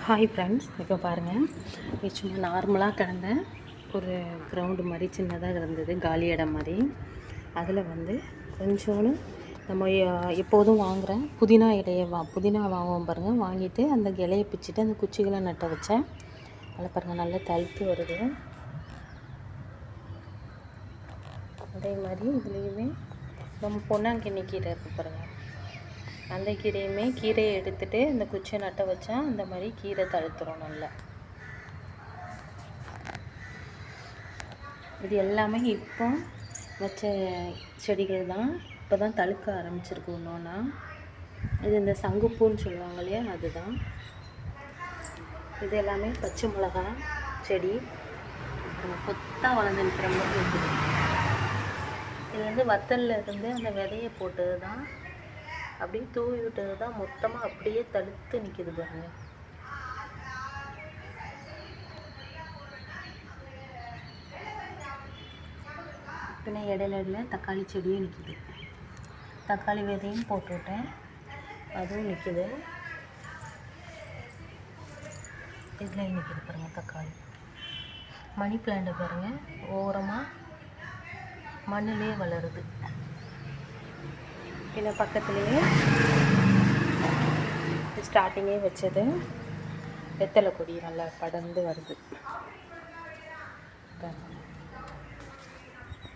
Hi friends, இப்போ பாருங்கள், இது சும்மா நார்மலாக கிடந்த ஒரு கிரவுண்டு மாதிரி சின்னதாக இருந்தது, காலி இடம் மாதிரி. அதில் வந்து கொஞ்சோன்னு நம்ம எப்போதும் வாங்குகிற புதினா இலையை புதினா வாங்குவோம் பாருங்கள். வாங்கிட்டு அந்த இலையை பிச்சுட்டு அந்த குச்சிகளை நட்ட வச்சேன். அதில் பாருங்கள் நல்லா தழுத்து வருது. அதே மாதிரி இதுலேயுமே நம்ம பொன்னாங்கண்ணி கீரை இருக்குது பாருங்கள், அந்த கீரையை எடுத்துகிட்டு இந்த குச்சியை நட்ட வச்சா அந்த மாதிரி கீரை தழுத்துரும் நல்லா. இது எல்லாமே இப்போ வச்ச செடிகள் தான், இப்போ தான் தழுக்க ஆரம்பிச்சிருக்கு ஒன்றா. இது இந்த சங்குப்பூன்னு சொல்லுவாங்க இல்லையா, அதுதான். இது எல்லாமே பச்சை மிளகா செடி கொத்தாக வளர்ந்து நிற்கிற மாதிரி இருக்குது. இது வந்து வத்தலில் இருந்து அந்த விதையை போட்டது தான், அப்படியே தூவி விட்டது தான், மொத்தமாக அப்படியே தழுத்து நிற்கிது பாருங்க. பின்ன இடையில தக்காளி செடியும் நிற்கிது. தக்காளி விதையும் போட்டு விட்டேன், அதுவும் நிற்கிது. இதுலேயும் நிற்கிது பாருங்கள் தக்காளி. மணி பிளான்ட் பாருங்கள், ஓரமாக மண்ணிலே வளருது. பின்ன பக்கத்துலேயே ஸ்டார்டிங்கே வச்சது வெத்தலை கொடி நல்லா படர்ந்து வருது.